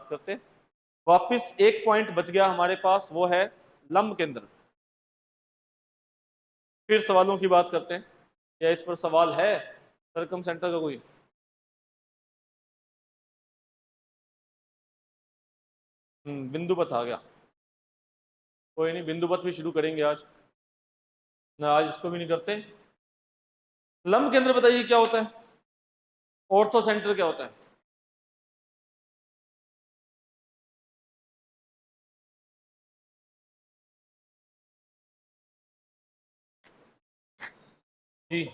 करते। वापिस एक पॉइंट बच गया हमारे पास, वो है लंब केंद्र। फिर सवालों की बात करते हैं। क्या इस पर सवाल है सरकम सेंटर का कोई? बिंदुपथ आ गया, कोई नहीं, बिंदुपथ भी शुरू करेंगे आज ना, आज इसको भी नहीं करते। लंब केंद्र बताइए क्या होता है, ऑर्थो सेंटर क्या होता है? जी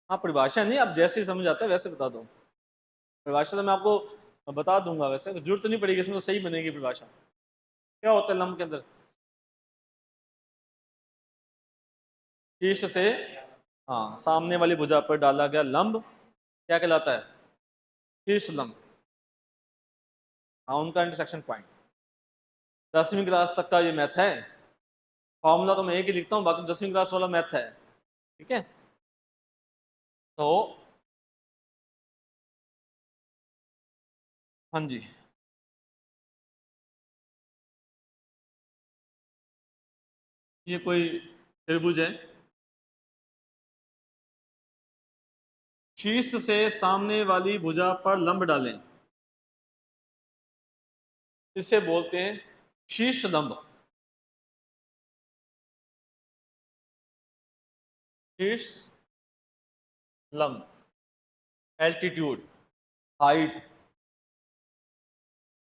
हाँ, परिभाषा नहीं, आप जैसे ही समझ आता है वैसे बता दो। परिभाषा तो मैं आपको बता दूंगा, वैसे जरूरत नहीं पड़ेगी, इसमें तो सही बनेगी परिभाषा। क्या होता है लंब के अंदर? शीर्ष से, हाँ, सामने वाली भुजा पर डाला गया लंब क्या कहलाता है? शीर्ष लंब। हाँ, उनका इंटरसेक्शन पॉइंट। 10वीं क्लास तक का ये मैथ है, फॉर्मूला तो मैं एक ही लिखता हूँ, बाकी 10वीं क्लास वाला मैथ है। ठीक है, तो हाँ जी, ये कोई त्रिभुज है, शीर्ष से सामने वाली भुजा पर लंब डालें, इसे बोलते हैं शीर्ष लंब। शीर्ष लंब, एल्टीट्यूड, हाइट।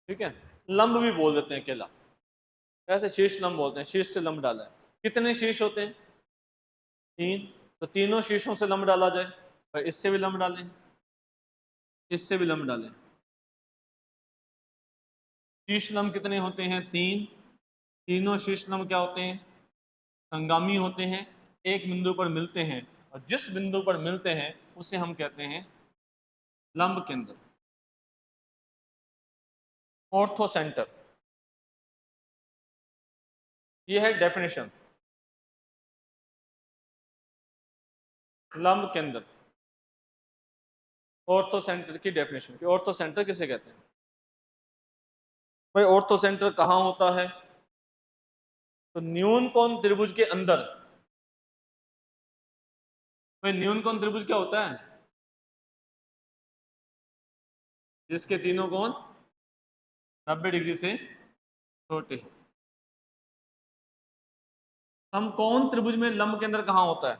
ठीक है, लंब भी बोल देते हैं अकेला, ऐसे शीर्ष लंब बोलते हैं, शीर्ष से लंब डाला है। कितने शीर्ष होते हैं? 3। तो तीनों शीर्षों से लंब डाला जाए, और इससे भी लंब डालें, इससे भी लंब डालें। शीर्ष लंब कितने होते हैं? 3। तीनों शीर्ष लंब क्या होते हैं? संगामी होते हैं, एक बिंदु पर मिलते हैं, और जिस बिंदु पर मिलते हैं उसे हम कहते हैं लंब केंद्र, ऑर्थो सेंटर। ये है डेफिनेशन लंब केंद्र, ऑर्थो सेंटर की डेफिनेशन की। ऑर्थो सेंटर किसे कहते हैं भाई? ऑर्थो सेंटर कहाँ होता है? तो न्यून कोण त्रिभुज के अंदर। भाई न्यून कोण त्रिभुज क्या होता है? जिसके तीनों कोण 90 डिग्री से छोटे हैं। समकोण त्रिभुज में लंब केंद्र कहाँ होता है?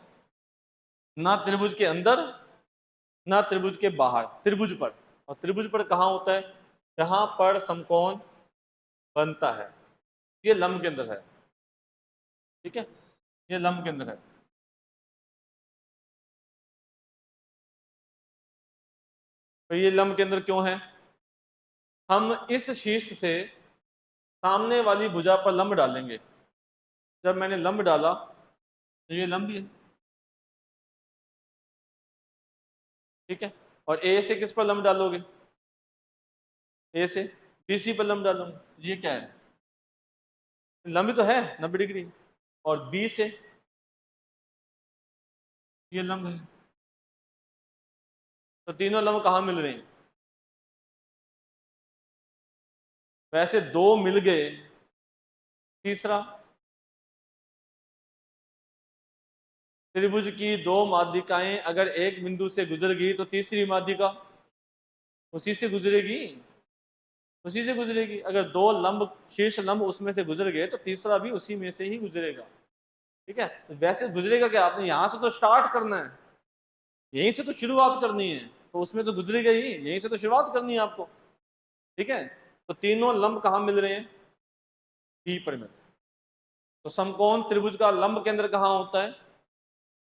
ना त्रिभुज के अंदर, ना त्रिभुज के बाहर, त्रिभुज पर। और त्रिभुज पर कहाँ होता है? जहां पर समकोण बनता है, ये लंब केंद्र है। ठीक है, ये लंब केंद्र है। तो ये लंब केंद्र क्यों है? हम इस शीर्ष से सामने वाली भुजा पर लंब डालेंगे। जब मैंने लंब डाला तो ये लंब ही है। ठीक है, और ए से किस पर लंब डालोगे? ए से बीसी पर लंब डालोगे, ये क्या है? लंब तो है 90 डिग्री। और बी से ये लंब है। तो तीनों लंब कहाँ मिल रहे हैं? वैसे दो मिल गए, तीसरा? त्रिभुज की दो माध्यिकाएं अगर एक बिंदु से गुजर गई तो तीसरी माध्यिका उसी से गुजरेगी, उसी से गुजरेगी। अगर दो लंब, शीर्ष लंब उसमें से गुजर गए तो तीसरा भी उसी में से ही गुजरेगा। ठीक है, तो वैसे गुजरेगा क्या? आपने यहां से तो स्टार्ट करना है, यहीं से तो शुरुआत करनी है, तो उसमें तो गुजरेगा ही, यहीं से तो शुरुआत करनी है आपको। ठीक है, तो तीनों लंब कहाँ मिल रहे हैं? बी पर मिल रहे हैं। तो समकोण त्रिभुज का लंब केंद्र कहाँ होता है?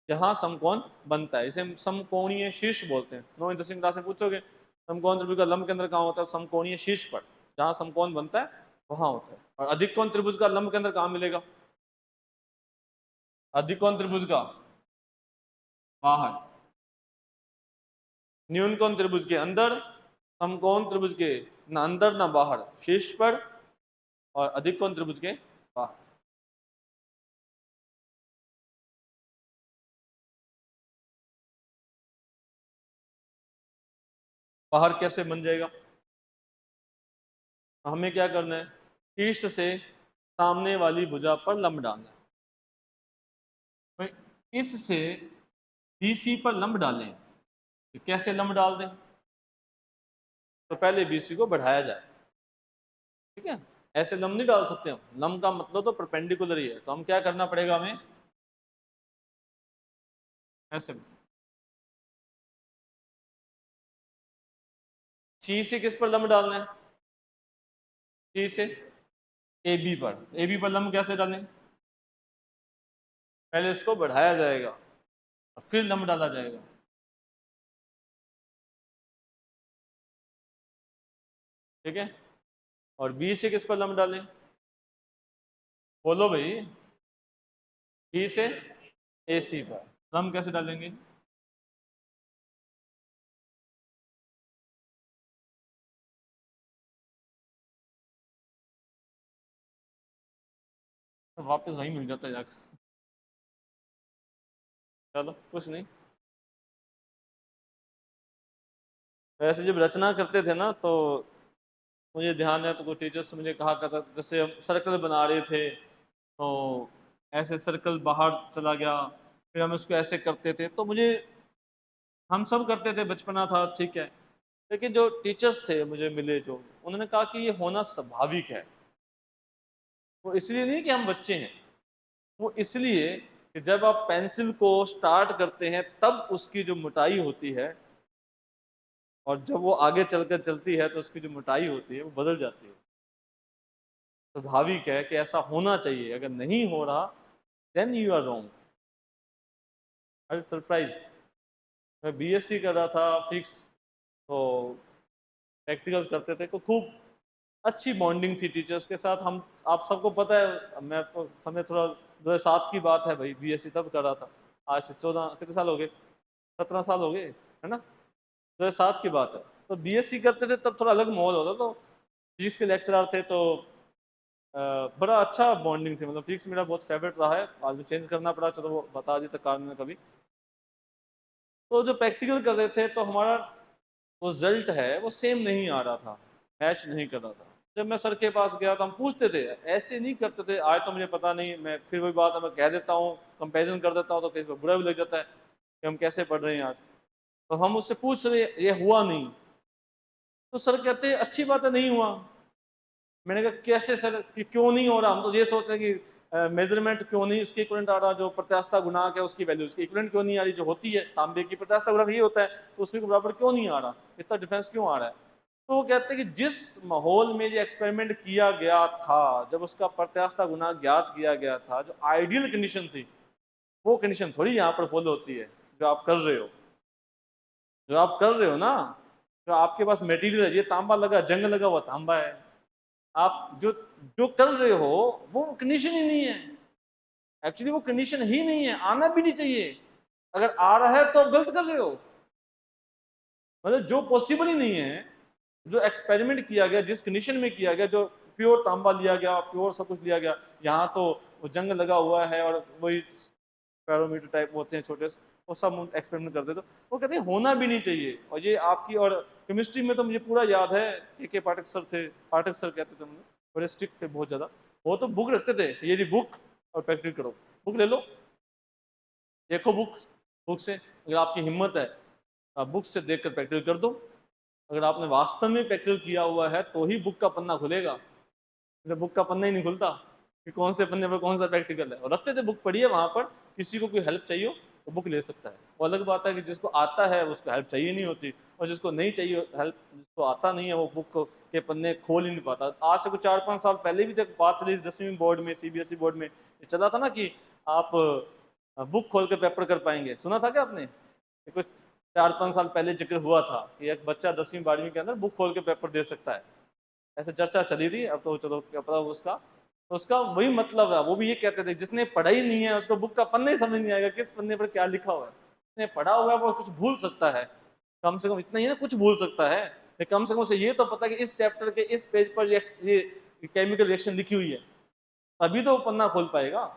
जहां समकोण बनता है, इसे हम समकोणीय शीर्ष बोलते हैं। 9वीं 10वीं क्लास में पूछोगे समकोण त्रिभुज का लंब केंद्र कहाँ होता है? समकोणीय शीर्ष पर, जहां समकोण बनता है वहां होता है। और अधिक कोण त्रिभुज का लंब केंद्र कहाँ मिलेगा? अधिक कोण त्रिभुज का बाहर, न्यून कोण त्रिभुज के अंदर, समकोण त्रिभुज के ना अंदर ना बाहर, शीर्ष पर, और अधिक कोण त्रिभुज के बाहर। बाहर कैसे बन जाएगा? हमें क्या करना है, शीर्ष से सामने वाली भुजा पर लंब डालना है। तो इससे बीसी पर लंब डालें, तो कैसे लंब डाल दें? तो पहले बीसी को बढ़ाया जाए, ठीक है। ऐसे लंब नहीं डाल सकते हम, लंब का मतलब तो परपेंडिकुलर ही है। तो हम क्या करना पड़ेगा, हमें ऐसे सी से किस पर लंब डालना है, सी से ए बी पर। ए बी पर लंब कैसे डालें? पहले इसको बढ़ाया जाएगा और फिर लंब डाला जाएगा। ठीक है। और बी से किस पर लंब डालें? बोलो भाई। बी से ए सी पर लंब कैसे डालेंगे? तो वापस वहीं मिल जाता है जाकर। चलो कुछ नहीं। वैसे जब रचना करते थे ना, तो मुझे ध्यान है, तो कोई टीचर्स मुझे कहा करता, जैसे हम सर्कल बना रहे थे तो ऐसे सर्कल बाहर चला गया, फिर हम उसको ऐसे करते थे। तो मुझे, हम सब करते थे, बचपना था, ठीक है। लेकिन जो टीचर्स थे मुझे मिले, जो उन्होंने कहा कि ये होना स्वाभाविक है। वो इसलिए नहीं कि हम बच्चे हैं, वो इसलिए कि जब आप पेंसिल को स्टार्ट करते हैं तब उसकी जो मोटाई होती है, और जब वो आगे चलकर चलती है तो उसकी जो मोटाई होती है वो बदल जाती है। स्वाभाविक है कि ऐसा होना चाहिए, अगर नहीं हो रहा then you are wrong. I surprise, मैं बीएससी कर रहा था फिक्स, तो प्रैक्टिकल्स करते थे, तो खूब अच्छी बॉन्डिंग थी टीचर्स के साथ। हम, आप सबको पता है, मैं तो समय थोड़ा 2007 की बात है भाई, बीएससी तब कर रहा था। आज से 14 कितने साल हो गए, 17 साल हो गए, है ना। 2007 की बात है। तो बीएससी करते थे तब थोड़ा अलग माहौल होता। तो फिजिक्स के लेक्चरर थे, तो बड़ा अच्छा बॉन्डिंग थी। मतलब फिजिक्स मेरा बहुत फेवरेट रहा है, आज में चेंज करना पड़ा, चलो वो बता दी तक कारण कभी। तो जो प्रैक्टिकल कर रहे थे, तो हमारा वो रिजल्ट है वो सेम नहीं आ रहा था, मैच नहीं कर रहा था। जब मैं सर के पास गया तो हम पूछते थे, ऐसे नहीं करते थे, आज तो मुझे पता नहीं, मैं फिर वही बात है, मैं कह देता हूँ, कंपेरिजन कर देता हूँ, तो किसी को बुरा भी लग जाता है कि हम कैसे पढ़ रहे हैं आज। तो हम उससे पूछ रहे, ये हुआ नहीं। तो सर कहते अच्छी बात है, नहीं हुआ। मैंने कहा कैसे सर, कि क्यों नहीं हो रहा? हम तो ये सोच रहे हैं कि मेजरमेंट क्यों नहीं उसके इक्विवेलेंट आ रहा, जो प्रत्यास्थता गुणांक है उसकी वैल्यू उसके इक्विवेलेंट क्यों नहीं आ रही, जो होती है तांबे की प्रत्यास्थता गुणांक ये होता है, तो उसमें बराबर क्यों नहीं आ रहा, इतना डिफरेंस क्यों आ रहा है? तो वो कहते हैं कि जिस माहौल में ये एक्सपेरिमेंट किया गया था, जब उसका प्रत्यास्थता गुणांक ज्ञात किया गया था, जो आइडियल कंडीशन थी, वो कंडीशन थोड़ी यहाँ पर फॉलो होती है जो आप कर रहे हो। जो आप कर रहे हो ना, जो आपके पास मटेरियल है, ये तांबा लगा, जंग लगा हुआ तांबा है। आप जो जो कर रहे हो वो कंडीशन ही नहीं है, एक्चुअली वो कंडीशन ही नहीं है, आना भी नहीं चाहिए। अगर आ रहा है तो आप गलत कर रहे हो। मतलब जो पॉसिबल ही नहीं है, जो एक्सपेरिमेंट किया गया, जिस कंडीशन में किया गया, जो प्योर तांबा लिया गया, प्योर सब कुछ लिया गया, यहाँ तो वो जंग लगा हुआ है और वही पैरोमीटर टाइप होते हैं छोटे, वो सब एक्सपेरिमेंट करते। तो वो कहते हैं होना भी नहीं चाहिए। और ये आपकी, और केमिस्ट्री में तो मुझे पूरा याद है, के पाठक सर थे, पाठक सर कहते थे मुझे, बड़े स्ट्रिक्ट थे बहुत ज़्यादा। वो तो बुक रखते थे, ये जी बुक, और प्रैक्टिस करो, बुक ले लो, देखो बुक, बुक से अगर आपकी हिम्मत है आप बुक से देख कर प्रैक्टिस कर दो। अगर आपने वास्तव में प्रैक्टिस किया हुआ है तो ही बुक का पन्ना खुलेगा, जब बुक का पन्ना ही नहीं खुलता कि कौन से पन्ने पर कौन सा प्रैक्टिकल है। और रखते थे बुक पढ़ी है वहाँ पर, किसी को कोई हेल्प चाहिए हो तो बुक ले सकता है। वो अलग बात है कि जिसको आता है उसको हेल्प चाहिए नहीं होती, और जिसको नहीं चाहिए हेल्प, जिसको आता नहीं है वो बुक के पन्ने खोल ही नहीं पाता। आज से कुछ 4-5 साल पहले भी जब बात चली 10वीं बोर्ड में, सीबीएसई बोर्ड में ये चला था ना कि आप बुक खोल कर पेपर कर पाएंगे, सुना था क्या आपने? कुछ 4-5 साल पहले जिक्र हुआ था कि एक बच्चा 10वीं 12वीं के अंदर बुक खोल के पेपर दे सकता है, ऐसे चर्चा चली थी। अब तो चलो क्या पता उसका, तो उसका वही मतलब है। वो भी ये कहते थे जिसने पढ़ा ही नहीं है उसको बुक का पन्ना ही समझ नहीं आएगा, किस पन्ने पर क्या लिखा हुआ है। जिसने पढ़ा हुआ है वो कुछ भूल सकता है, कम से कम इतना ही ना, कुछ भूल सकता है, लेकिन कम से कम उसे ये तो पता है कि इस चैप्टर के इस पेज पर ये केमिकल रिएक्शन लिखी हुई है, तभी तो वो पन्ना खोल पाएगा,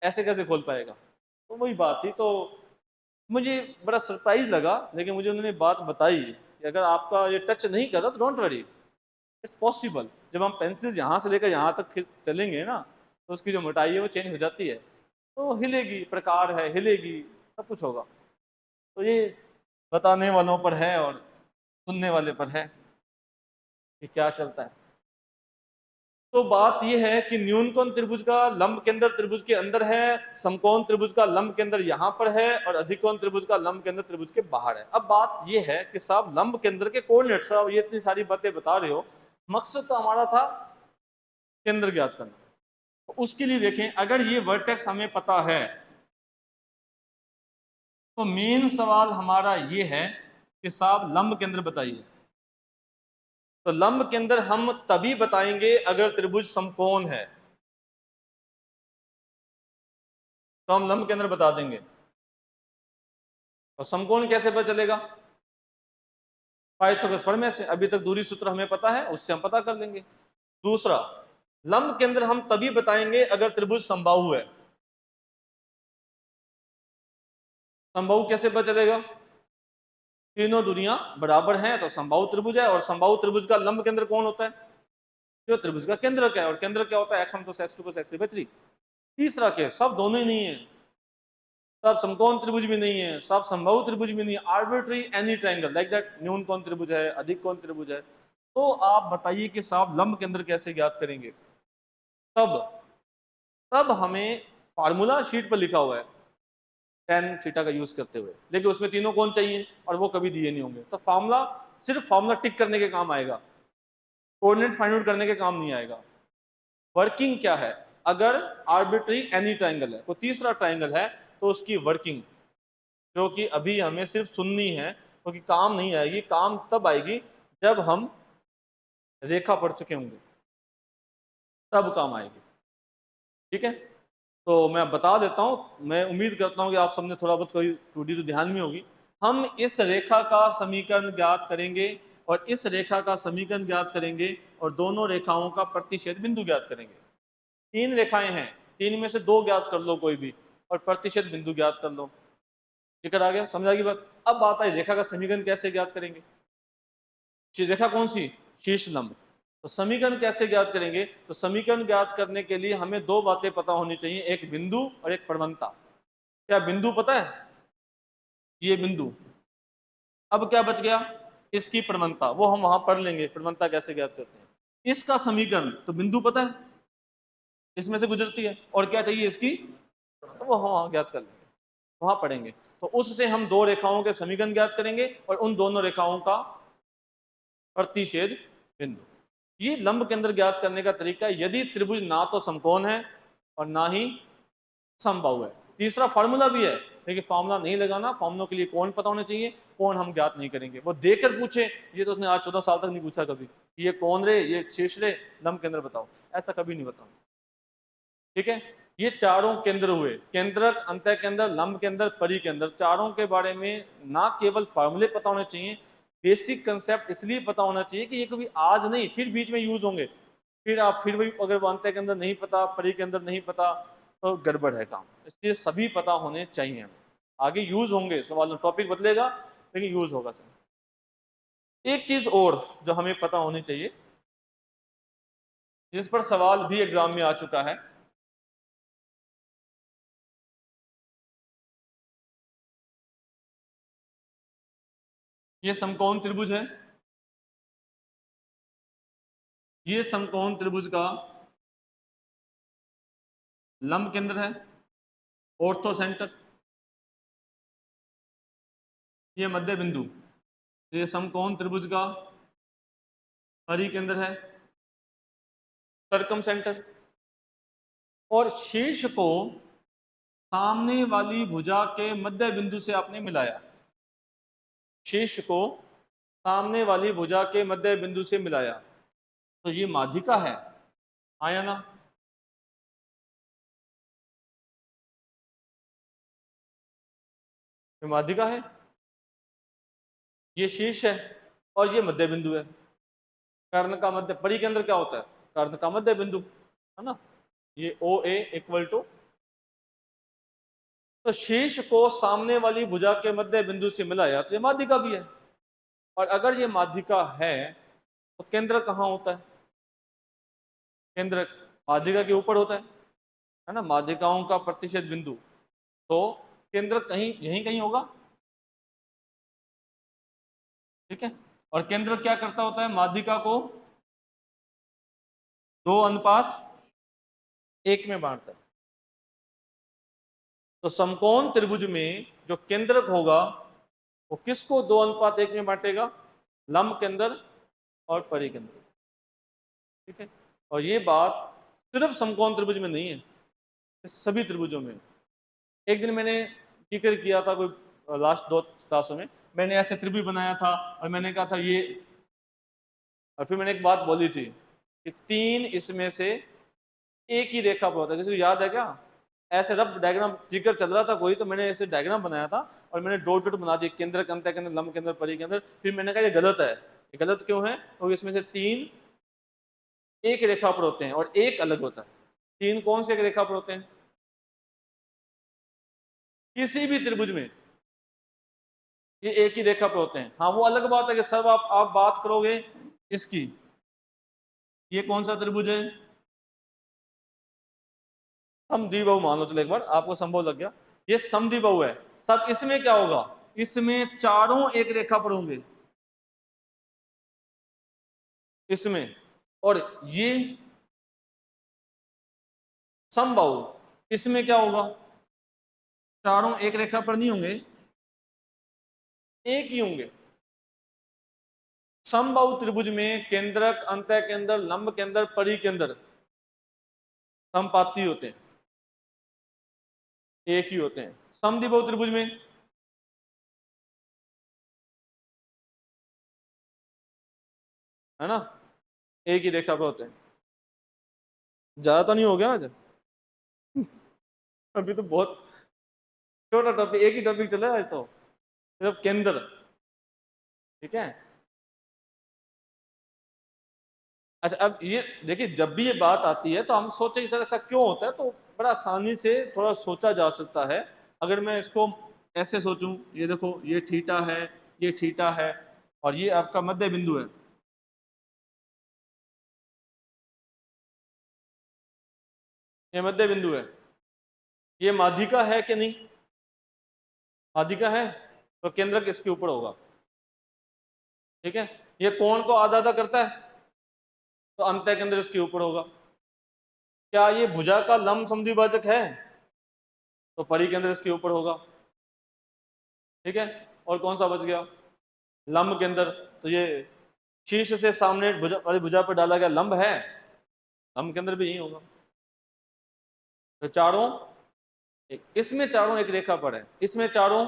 ऐसे कैसे खोल पाएगा? तो वही बात थी। तो मुझे बड़ा सरप्राइज लगा, लेकिन मुझे उन्होंने बात बताई कि अगर आपका ये टच नहीं कर रहा तो डोंट वरी, इट्स पॉसिबल। जब हम पेंसिल यहाँ से लेकर यहाँ तक चलेंगे ना, तो उसकी जो मोटाई है वो चेंज हो जाती है, तो हिलेगी, प्रकार है, हिलेगी, सब कुछ होगा। तो ये बताने वालों पर है और सुनने वाले पर है कि क्या चलता है। तो बात यह है कि न्यूनकोण त्रिभुज का लंब केंद्र त्रिभुज के अंदर है, समकोण त्रिभुज का लंब केंद्र यहाँ पर है, और अधिकोण त्रिभुज का लंब केंद्र त्रिभुज के बाहर है। अब बात यह है कि साहब लंब केंद्र के कोऑर्डिनेट, साहब ये इतनी सारी बातें बता रहे हो, मकसद तो हमारा था केंद्र ज्ञात करना। तो उसके लिए देखें, अगर ये वर्टेक्स हमें पता है तो मेन सवाल हमारा ये है कि साहब लंब केंद्र बताइए। तो लंब केंद्र हम तभी बताएंगे अगर त्रिभुज समकोण है, तो हम लंब केंद्र बता देंगे। और समकोण कैसे पता चलेगा? पाइथागोरस प्रमेय से, अभी तक दूरी सूत्र हमें पता है, उससे हम पता कर लेंगे। दूसरा, लंब केंद्र हम तभी बताएंगे अगर त्रिभुज समबाहु है। समबाहु कैसे पता चलेगा? तीनों दूरियां बराबर हैं तो समबाहु त्रिभुज है, और समबाहु त्रिभुज का लंब केंद्र कौन होता है? जो त्रिभुज का केंद्रक है, और केंद्र क्या होता है? x1 + x2 + x3/3। तीसरा केस, सब दोनों ही नहीं है, सब समकोण त्रिभुज भी नहीं है, सब समबाहु त्रिभुज भी नहीं है, arbitrary any triangle like that, न्यूनकोण त्रिभुज है, अधिक कोण त्रिभुज है। तो आप बताइए कि साहब लंब केंद्र कैसे ज्ञात करेंगे? तब तब हमें फार्मूला शीट पर लिखा हुआ है tan थीटा का यूज करते हुए, लेकिन उसमें तीनों कोण चाहिए और वो कभी दिए नहीं होंगे। तो फार्मूला सिर्फ फार्मूला टिक करने के काम आएगा, कोऑर्डिनेट फाइंड आउट करने के काम नहीं आएगा। वर्किंग क्या है? अगर आर्बिट्री एनी ट्रायंगल है, कोई तीसरा ट्रायंगल है, तो उसकी वर्किंग, जो कि अभी हमें सिर्फ सुननी है, क्योंकि काम नहीं आएगी, काम तब आएगी जब हम रेखा पढ़ चुके होंगे, तब काम आएगी। ठीक है, तो मैं बता देता हूं, मैं उम्मीद करता हूं कि आप सबने थोड़ा बहुत कोई त्रुटि तो ध्यान में होगी। हम इस रेखा का समीकरण ज्ञात करेंगे, और इस रेखा का समीकरण ज्ञात करेंगे, और दोनों रेखाओं का प्रतिच्छेद बिंदु ज्ञात करेंगे। तीन रेखाएं हैं, तीन में से दो ज्ञात कर लो कोई भी, और प्रतिच्छेद बिंदु ज्ञात कर लो। जिक्र आ गया, समझ आ गई बात? अब बात है रेखा का समीकरण कैसे ज्ञात करेंगे। रेखा कौन सी? शीर्ष लंब। तो समीकरण कैसे ज्ञात करेंगे? तो समीकरण ज्ञात करने के लिए हमें दो बातें पता होनी चाहिए, एक बिंदु और एक प्रवणता। क्या बिंदु पता है? ये बिंदु। अब क्या बच गया? इसकी प्रवणता, वो हम वहां पढ़ लेंगे, प्रवणता कैसे ज्ञात करते हैं। इसका समीकरण, तो बिंदु पता है, इसमें से गुजरती है, और क्या चाहिए? इसकी, तो वो हम वहां ज्ञात कर लेंगे, वहां पढ़ेंगे। तो उससे हम दो रेखाओं के समीकरण ज्ञात करेंगे, और उन दोनों रेखाओं का प्रतिच्छेद बिंदु। ये लंब केंद्र ज्ञात करने का तरीका है, यदि त्रिभुज ना तो समकोण है और ना ही समबाहु है। तीसरा फार्मूला भी है, लेकिन फार्मूला नहीं लगाना, फार्मूलों के लिए कोण पता होने चाहिए, कोण हम ज्ञात नहीं करेंगे। वो देकर पूछे, ये तो उसने आज 14 साल तक नहीं पूछा कभी, ये कौन रे, ये शीर्ष रे, लंब केंद्र बताओ, ऐसा कभी नहीं बताओ। ठीक है, ये चारों केंद्र हुए, केंद्रक, अंतः केंद्र, लंब केंद्र, परिकेंद्र, चारों के बारे में ना केवल फार्मूले पता होने चाहिए, बेसिक कंसेप्ट इसलिए पता होना चाहिए कि ये कभी आज नहीं, फिर बीच में यूज होंगे, फिर आप फिर भी अगर वो अंतः केंद्र नहीं पता, परिकेंद्र नहीं पता, तो गड़बड़ है काम। इसलिए सभी पता होने चाहिए हमें, आगे यूज होंगे, सवाल टॉपिक बदलेगा लेकिन यूज होगा सब। एक चीज और जो हमें पता होनी चाहिए, जिस पर सवाल भी एग्जाम में आ चुका है, ये समकोण त्रिभुज है, ये समकोण त्रिभुज का लंब केंद्र है, ऑर्थो सेंटर, ये मध्य बिंदु, ये समकोण त्रिभुज का परिकेंद्र है, सर्कम सेंटर, और शीर्ष को सामने वाली भुजा के मध्य बिंदु से आपने मिलाया, शीर्ष को सामने वाली भुजा के मध्य बिंदु से मिलाया, तो ये माध्यिका है, आया ना? ये माध्यिका है, ये शीर्ष है, और ये मध्य बिंदु है। कर्ण का मध्य, परिकेंद्र क्या होता है? कर्ण का मध्य बिंदु, है ना? ये ओ ए इक्वल टू, तो शीर्ष को सामने वाली भुजा के मध्य बिंदु से मिलाया, तो ये माध्यिका भी है। और अगर ये माध्यिका है तो केंद्र कहाँ होता है? केंद्र माध्यिका के ऊपर होता है ना, माध्यिकाओं का प्रतिशत बिंदु। तो केंद्र कहीं यहीं कहीं होगा, ठीक है। और केंद्र क्या करता होता है? माध्यिका को 2:1 में बांटता है। तो समकोण त्रिभुज में जो केंद्रक होगा वो किसको 2:1 में बांटेगा? लंब केंद्र और परिकेंद्र, ठीक है। और ये बात सिर्फ समकोण त्रिभुज में नहीं है, सभी त्रिभुजों में। एक दिन मैंने जिक्र किया था, कोई लास्ट 2 क्लासों में मैंने ऐसे त्रिभुज बनाया था और मैंने कहा था ये, और फिर मैंने एक बात बोली थी कि 3 इसमें से एक ही रेखा पर होता है। किसी को याद है क्या? ऐसे रफ डायग्राम जिक्र चल रहा था कोई, तो मैंने ऐसे डायग्राम बनाया था और मैंने डॉट डॉट बना दिए, केंद्र, अंतः केंद्र, लंब केंद्र, परिकेंद्र। फिर मैंने कहा ये गलत है। ये गलत क्यों है? क्योंकि इसमें से 3 एक रेखा पर होते हैं और एक अलग होता है। 3 कौन से एक रेखा पर होते हैं? किसी भी त्रिभुज में ये एक ही रेखा पर होते हैं। हाँ, वो अलग बात है कि सब आप बात करोगे इसकी, ये कौन सा त्रिभुज है? समद्विबाहु मान लो, चलो एक बार आपको संभव लग गया, ये समद्विबाहु है। सब इसमें क्या होगा? इसमें चारों एक रेखा पर होंगे इसमें, और ये समबाहु, इसमें क्या होगा? चारों एक रेखा पर नहीं होंगे, एक ही होंगे। समबाहु त्रिभुज में केंद्रक, अंतः केंद्र, लंब केंद्र, परिकेंद्र समपाती होते हैं, एक ही होते हैं। समद्विबाहु त्रिभुज में है ना, एक ही रेखा पर होते हैं। ज्यादा तो नहीं हो गया आज? अभी तो बहुत छोटा टॉपिक, एक ही टॉपिक चला है आज तो, सिर्फ केंद्र, ठीक है। अच्छा, अब ये देखिए, जब भी ये बात आती है तो हम सोचे सर ऐसा क्यों होता है, तो बड़ा आसानी से थोड़ा सोचा जा सकता है। अगर मैं इसको ऐसे सोचूं, ये देखो, ये थीटा है, ये थीटा है, और ये आपका मध्य बिंदु है, ये मध्य बिंदु है, ये माध्यिका है कि नहीं? माध्यिका है, तो केंद्रक इसके ऊपर होगा, ठीक है। ये कोण को आधा आधा करता है, तो अंतः केंद्र इसके ऊपर होगा। क्या ये भुजा का लंब समद्विभाजक है? तो परिकेंद्र इसके ऊपर होगा, ठीक है। और कौन सा बच गया? लंब केंद्र। तो ये शीर्ष से सामने भुजा वाली भुजा पर डाला गया लंब है, लंब केंद्र भी यही होगा। तो चारों इसमें चारों एक रेखा पर है, इसमें चारों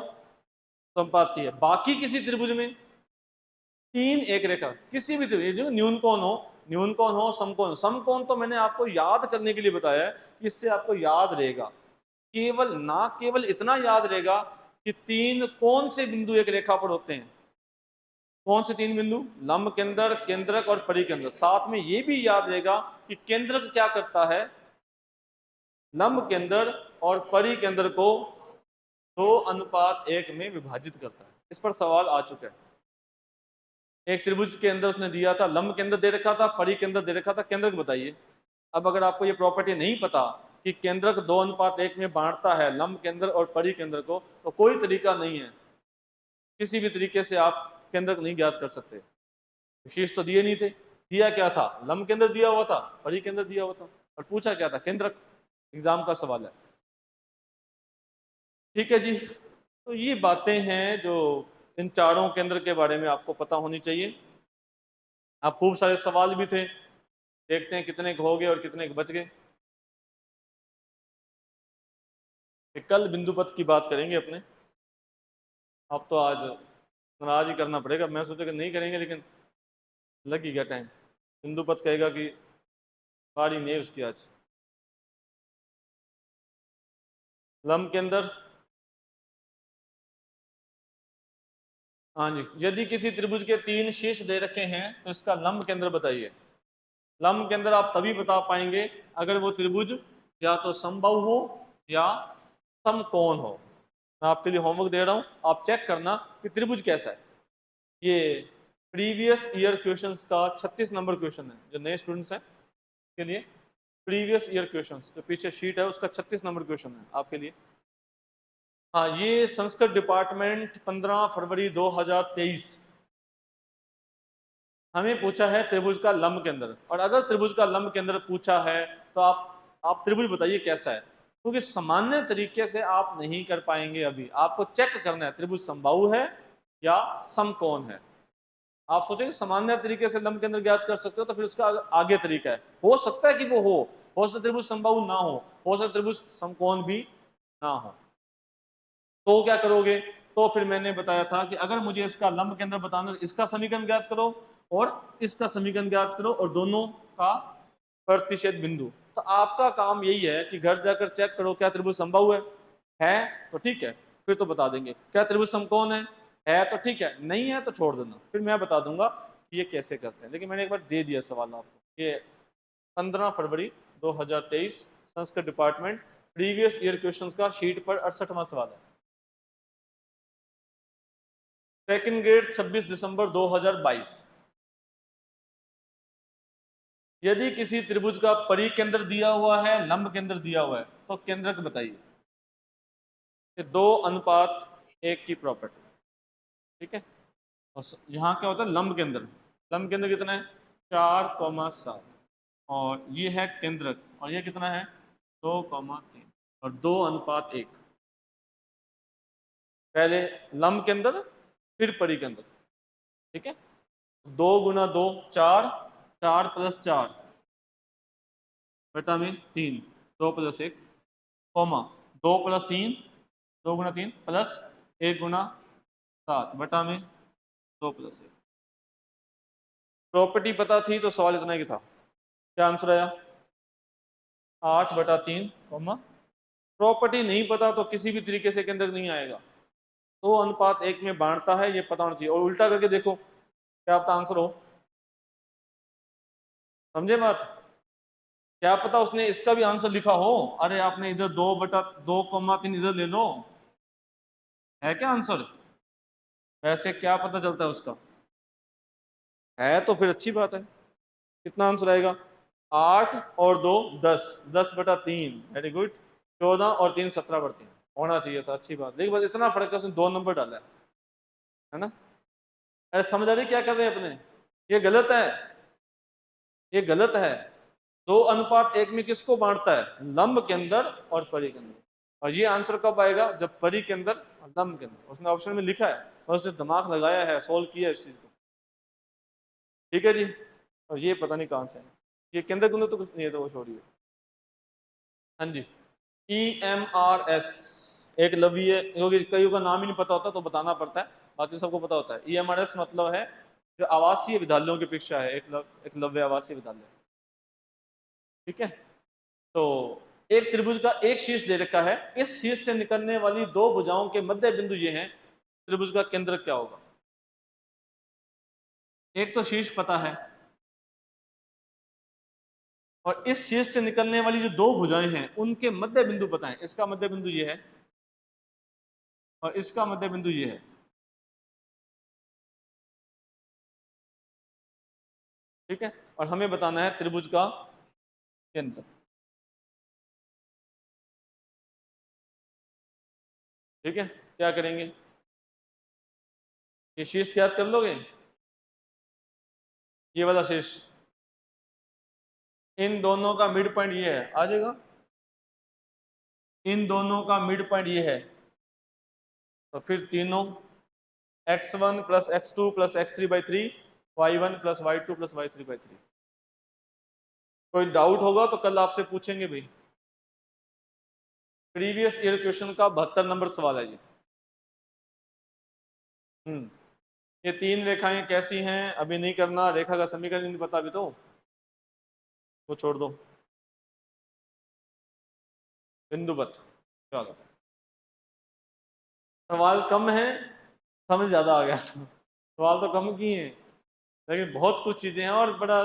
संपाती है। बाकी किसी त्रिभुज में 3 एक रेखा, किसी भी त्रिभुज, जो न्यून कोण हो, न्यून कोण हो, समकोण, समकोण तो मैंने आपको याद करने के लिए बताया है कि इससे आपको याद रहेगा, केवल ना केवल इतना याद रहेगा कि 3 कौन से बिंदु एक रेखा पर होते हैं। कौन से 3 बिंदु? लंब केंद्र, केंद्रक और परिकेंद्र। साथ में ये भी याद रहेगा कि केंद्रक क्या करता है? लंब केंद्र और परिकेंद्र को 2:1 में विभाजित करता है। इस पर सवाल आ चुका है। एक त्रिभुज के अंदर उसने दिया था, लंब केंद्र दे रखा था, परिकेंद्र दे रखा था, केंद्रक बताइए। अब अगर आपको ये प्रॉपर्टी नहीं पता कि केंद्रक 2:1 में बांटता है लंब केंद्र और परिकेंद्र को, तो कोई तरीका नहीं है, किसी भी तरीके से आप केंद्रक नहीं ज्ञात कर सकते। विशेष तो दिए नहीं थे, दिया क्या था? लंब केंद्र दिया हुआ था, परिकेंद्र दिया हुआ था, और पूछा क्या था? केंद्रक। एग्जाम का सवाल है, ठीक है जी। तो ये बातें हैं जो इन चारों केंद्र के बारे में आपको पता होनी चाहिए। आप खूब सारे सवाल भी थे, देखते हैं कितने हो गए और कितने बच गए। कल बिंदु पथ की बात करेंगे अपने। अब तो आज ही करना पड़ेगा, मैं सोचा कि नहीं करेंगे, लेकिन लग ही गया टाइम। बिंदु पथ कहेगा कि गाड़ी नहीं है उसकी आज। लंब के अंदर, हाँ जी, यदि किसी त्रिभुज के 3 शीर्ष दे रखे हैं तो इसका लंब केंद्र बताइए। लंब केंद्र आप तभी बता पाएंगे अगर वो त्रिभुज या तो समबाहु हो या समकोण हो। मैं आपके लिए होमवर्क दे रहा हूं, आप चेक करना कि त्रिभुज कैसा है। ये प्रीवियस ईयर क्वेश्चंस का 36 नंबर क्वेश्चन है, जो नए स्टूडेंट्स हैं के लिए प्रीवियस ईयर क्वेश्चंस, जो पीछे शीट है उसका 36 नंबर क्वेश्चन है आपके लिए। हाँ, ये संस्कृत डिपार्टमेंट 15 फरवरी 2023 हमें पूछा है त्रिभुज का लंब केंद्र। और अगर त्रिभुज का लंब केंद्र पूछा है तो आप त्रिभुज बताइए कैसा है, क्योंकि सामान्य तरीके से आप नहीं कर पाएंगे। अभी आपको चेक करना है त्रिभुज समबाहु है या समकोण है। आप सोचेंगे सामान्य तरीके से लंब केंद्र ज्ञात कर सकते हो, तो फिर उसका आगे तरीका है। हो सकता है कि वो हो सकता है त्रिभुज समबाहु ना हो सकता है त्रिभुज समकोण भी ना हो। तो क्या करोगे? तो फिर मैंने बताया था कि अगर मुझे इसका लंब केंद्र बताना, इसका समीकरण ज्ञात करो और इसका समीकरण ज्ञात करो और दोनों का प्रतिच्छेद बिंदु। तो आपका काम यही है कि घर जाकर चेक करो क्या त्रिभुज समबाहु है तो ठीक है, फिर तो बता देंगे। क्या त्रिभुज समकोण है तो ठीक है, नहीं है तो छोड़ देना, फिर मैं बता दूंगा कि ये कैसे करते हैं। लेकिन मैंने एक बार दे दिया सवाल आपको। ये 15 फरवरी 2023 Sanskrit department previous year question का शीट पर 68वां सवाल है। सेकंड ग्रेड 26 दिसंबर 2022। यदि किसी त्रिभुज का परिकेंद्र दिया हुआ है, लंब केंद्र दिया हुआ है, तो केंद्रक बताइए। 2:1 की प्रॉपर्टी, ठीक है। और यहाँ क्या होता है लंब केंद्र। लंब केंद्र कितना है 4,7 और ये है केंद्रक, और ये कितना है 2,3 और 2:1। पहले लंब केंद्र फिर परिकेंद्र, ठीक है। 2 गुना 2 4, 4 + 4 बटा में 3, 2 + 1 कोमा 2 + 3, 2 गुना 3 प्लस 1 गुना 7 बटा में 2 + 1। प्रॉपर्टी पता थी तो सवाल इतना ही था। क्या आंसर आया 8/3 कोमा। प्रॉपर्टी नहीं पता तो किसी भी तरीके से केंद्र नहीं आएगा। 2:1 में बांटता है, ये पता होना चाहिए। और उल्टा करके देखो क्या पता आंसर हो। समझे बात? क्या पता उसने इसका भी आंसर लिखा हो। अरे आपने इधर 2/2,3 इधर ले लो, है क्या आंसर? वैसे क्या पता चलता है उसका? है तो फिर अच्छी बात है। कितना आंसर आएगा 8 और 2 10, 10/3 वेरी गुड। 14 और 3 17/3 होना चाहिए था, अच्छी बात। देखिए बस इतना फर्क है, उसने 2 नंबर डाला है ना। अरे समझ आ रही क्या कर रहे हैं अपने? ये गलत है, ये गलत है। 2:1 में किसको बांटता है? लंब के अंदर और परी के अंदर। और ये आंसर कब आएगा? जब परी के अंदर और लंब के अंदर। उसने ऑप्शन में लिखा है और उसने दिमाग लगाया है, सोल्व किया है इस चीज को, ठीक है जी। और ये पता नहीं कहां से है, ये केंद्र के अंदर तो कुछ नहीं है, तो वो छोड़िए। हाँ जी, EMRS एक लवीय, क्योंकि कईयों का नाम ही नहीं पता होता तो बताना पड़ता है, बाकी सबको पता होता है। EMRS मतलब है जो आवासीय विद्यालयों की परीक्षा है, एकलव्य आवासीय विद्यालय, ठीक है। तो एक त्रिभुज का एक शीर्ष दे रखा है, इस शीर्ष से निकलने वाली 2 भुजाओं के मध्य बिंदु ये हैं, त्रिभुज का केंद्र क्या होगा? एक तो शीर्ष पता है, और इस शीर्ष से निकलने वाली जो 2 भुजाएं हैं उनके मध्य बिंदु पता है। इसका मध्य बिंदु ये है और इसका मध्य बिंदु ये है, ठीक है। और हमें बताना है त्रिभुज का केंद्र, ठीक है। क्या करेंगे? ये शीर्ष याद कर लोगे, ये वाला शीर्ष, इन दोनों का मिड पॉइंट ये है, आ जाएगा। इन दोनों का मिड पॉइंट ये है, तो फिर तीनों x1 + x2 + x3/3 y1 + y2 + y3/3। कोई डाउट होगा तो कल आपसे पूछेंगे भाई। प्रीवियस ईयर क्वेश्चन का 72 नंबर सवाल है ये। ये 3 रेखाएं कैसी हैं अभी नहीं करना, रेखा का समीकरण नहीं पता अभी तो वो छोड़ दो। बिंदुवत, चलो सवाल कम है, समझ ज्यादा आ गया। सवाल तो कम किए हैं लेकिन बहुत कुछ चीजें हैं और बड़ा।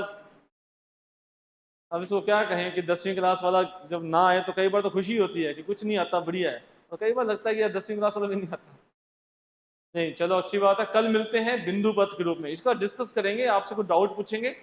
अब इसको क्या कहें कि 10वीं क्लास वाला जब ना आए तो कई बार तो खुशी होती है कि कुछ नहीं आता, बढ़िया है। और कई बार लगता है कि यार 10वीं क्लास वाला भी नहीं आता। नहीं, चलो अच्छी बात है, कल मिलते हैं बिंदु पथ के रूप में, इसका डिस्कस करेंगे, आपसे कुछ डाउट पूछेंगे